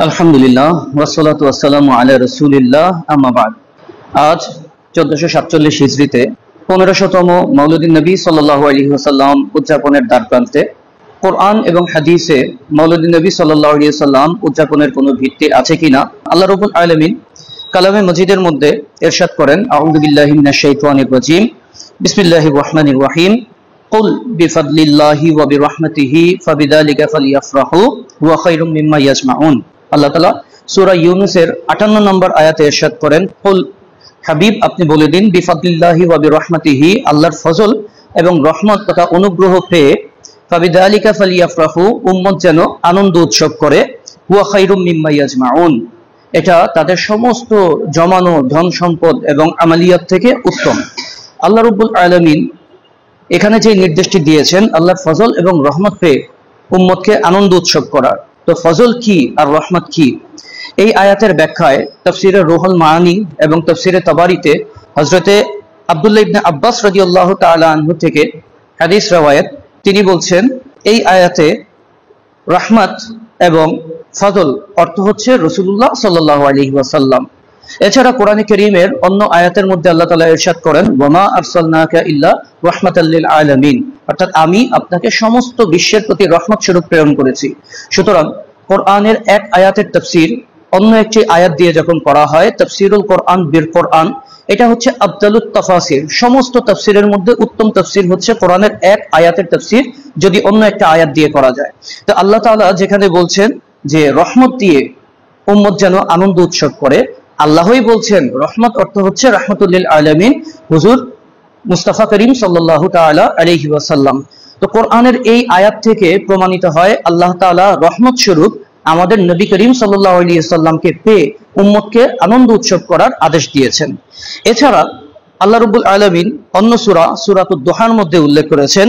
আলহামদুলিল্লাহ ওয়াসসালাতু ওয়াসসালামু আলা রাসূলিল্লাহ আম্মা বা'দ। আজ 1447 হিজরিতে 1500তম মাউলিদুন নবী সাল্লাল্লাহু আলাইহি ওয়াসাল্লাম উদযাপনের দ্বারপ্রান্তে কোরআন এবং হাদিসে মাউলিদুন নবী সাল্লাল্লাহু আলাইহি ওয়াসাল্লাম উদযাপনের কোনো ভিত্তি আছে কিনা আল্লাহ রাব্বুল আলামিন কালামে মাজিদের মধ্যে ইরশাদ করেন, আউযু বিল্লাহি মিনাশ শাইতানির রাজীম, বিসমিল্লাহির রহমানির রহিম, কুল বিফাদলিল্লাহি ওয়া বিরহমাতিহি ফাবিযালিকা ফালইফরাহু হুয়া খায়রুম মিম্মা ইয়াজমাউন। আল্লাহ তাআলা সূরা ইউনূসের 58 নম্বর আয়াতে ইরশাদ করেন, কুল হাবিব আপনি বলে দিন, বিফাদলিল্লাহি ওয়া বিরহমাতিহি আল্লাহর ফজল এবং রহমত তথা অনুগ্রহ পেয়ে ফাবিযালিকা ফালইফরাহু উম্মত যেন আনন্দ উৎসব করে, হুয়া খায়রুম মিম্মা ইয়াজমাউন এটা তাদের সমস্ত জমানো ধন সম্পদ এবং আমালিয়াত থেকে উত্তম। আল্লাহ রাব্বুল আলামিন এখানে যে নির্দেশটি দিয়েছেন আল্লাহর ফজল এবং রহমত পেয়ে উম্মতকে আনন্দ উৎসব করার, তো ফজল কি আর রহমত কি, এই আয়াতের ব্যাখ্যায় তাফসিরে রুহুল মাআনি এবং তাফসিরে তাবারিতে হযরতে আব্দুল্লাহ ইবনে আব্বাস রাদিয়াল্লাহু তাআলা আনহু থেকে হাদিস রওয়ায়াত, তিনি বলছেন এই আয়াতে রহমত এবং ফজল অর্থ হচ্ছে রাসূলুল্লাহ সাল্লাল্লাহু আলাইহি ওয়াসাল্লাম। এছাড়া কোরআনে কারীমের অন্য আয়াতের মধ্যে আল্লাহ তাআলা ইরশাদ করেন, ওয়ামা আরসালনাকা ইল্লা রাহমাতাল লিল আলামিন, অর্থাৎ আমি আপনাকে সমস্ত বিশ্বের প্রতি রহমত স্বরূপ প্রেরণ করেছি। সুতরাং কোরআনের এক আয়াতের তাফসীর অন্য একটি আয়াত দিয়ে যখন করা হয়, তাফসীরুল কোরআন বিল কোরআন, এটা হচ্ছে আফদালুত তাফাসির, সমস্ত তাফসীরের মধ্যে উত্তম তাফসীর হচ্ছে কোরআনের এক আয়াতের তাফসীর যদি অন্য একটা আয়াত দিয়ে করা যায়। তো আল্লাহ তাআলা যেখানে বলছেন যে রহমত দিয়ে উম্মত যেন আনন্দ উৎসব করে, আল্লাহই বলছেন রহমত অর্থ হচ্ছে রাহমাতুল লিল আলামিন হুজুর মুস্তাফা করিম সাল্লাল্লাহু তাআলা আলাইহি ওয়াসাল্লাম। তো কোরআনের এই আয়াত থেকে প্রমাণিত হয় আল্লাহ তাআলা রহমত স্বরূপ আমাদের নবী করিম সাল্লাল্লাহু আলাইহি ওয়াসাল্লামকে পেয়ে উম্মতকে আনন্দ উৎসব করার আদেশ দিয়েছেন। এছাড়া আল্লাহ রাব্বুল আলামিন অন্য সূরা সূরাতুদ দুহার মধ্যে উল্লেখ করেছেন,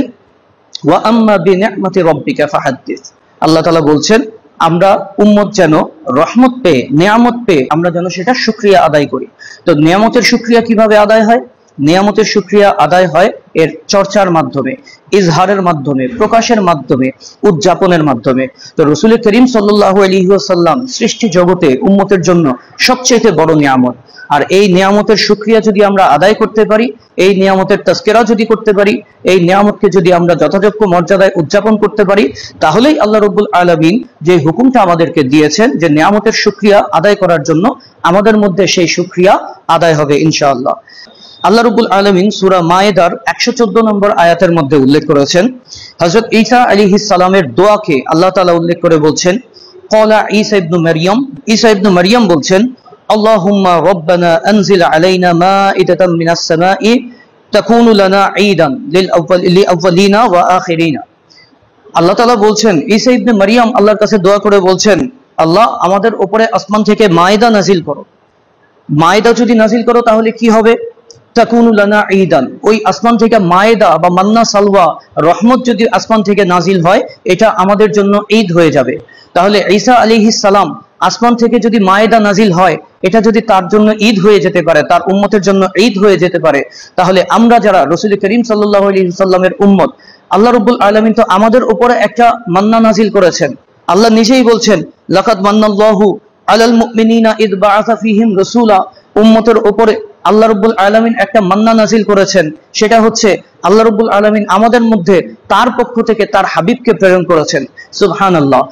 ওয়া আম্মা বিনি'মাতি রাব্বিকা ফাহাদ্দিস, আল্লাহ তাআলা বলছেন আমরা উম্মত যেন রহমত পেয়ে নিয়ামত পেয়ে আমরা যেন সেটা শুকরিয়া আদায় করি। তো নিয়ামতের শুকরিয়া কিভাবে আদায় হয়? নিয়ামতের শুকরিয়া আদায় হয় এর চর্চার মাধ্যমে, ইজহারের মাধ্যমে, প্রকাশের মাধ্যমে, উদযাপনের মাধ্যমে। তো রাসূল করিম সাল্লাল্লাহু আলাইহি ওয়াসাল্লাম সৃষ্টি জগতে উম্মতের জন্য সবচেয়ে বড় নিয়ামত। আর এই নিয়ামতের শুকরিয়া যদি আমরা আদায় করতে পারি, এই নিয়ামতের তাজকিরা যদি করতে পারি, এই নিয়ামতকে যদি আমরা যথাযোগ্য মর্যাদায় উদযাপন করতে পারি, তাহলেই আল্লাহ রাব্বুল আলামিন যে হুকুমটা আমাদেরকে দিয়েছেন যে নিয়ামতের শুকরিয়া আদায় করার জন্য, আমাদের মধ্যে সেই শুকরিয়া আদায় হবে ইনশাআল্লাহ। আল্লাহ রাব্বুল আলামিন সূরা মায়েদার 114 নম্বর আয়াতের মধ্যে উল্লেখ করেছেন, হযরত ঈসা আলাইহিস সালামের দোয়াকে আল্লাহ তাআলা উল্লেখ করে বলছেন, ক্বালা ঈসা ইবনে মারইয়াম, ঈসা ইবনে মারইয়াম বলছেন, আল্লাহুম্মা রাব্বানা আনজিল আলাইনা মাইদাতাম মিনাস সামাই তাকুনু লানা ঈদান লিল আউয়ালিনা ওয়া আখিরিনা। আল্লাহ তাআলা বলছেন, ঈসা ইবনে মারইয়াম আল্লাহর কাছে দোয়া করে বলছেন, আল্লাহ আমাদের উপরে আসমান থেকে মাইদা নাজিল করো। মাইদা যদি নাজিল করো তাহলে কি হবে? তাকুনু লানা ঈদান, ওই আসমান থেকে মায়েদা বা মান্না সালওয়া রহমত যদি আসমান থেকে নাজিল হয়, এটা আমাদের জন্য ঈদ হয়ে যাবে। তাহলে ঈসা আলাইহিস সালাম আসমান থেকে যদি মায়েদা নাজিল হয়, এটা যদি তার জন্য ঈদ হয়ে যেতে পারে, তার উম্মতের জন্য ঈদ হয়ে যেতে পারে, তাহলে আমরা যারা রাসূল করিম সাল্লাল্লাহু আলাইহি ওয়াসাল্লামের উম্মত, আল্লাহ রাব্বুল আলামিন তো আমাদের উপরে একটা মান্না নাজিল করেছেন। আল্লাহ নিজেই বলছেন, লাকাদ মান্নাল্লাহু আলাল মুমিনিনা ইয বাআসা ফীহিম রাসূলা, উম্মতের উপরে আল্লাহ রাব্বুল আলামিন একটা মান্না নাজিল করেছেন, সেটা হচ্ছে আল্লাহ রাব্বুল আলামিন আমাদের মধ্যে তার পক্ষ থেকে তার হাবিবকে প্রেরণ করেছেন। সুবহানাল্লাহ।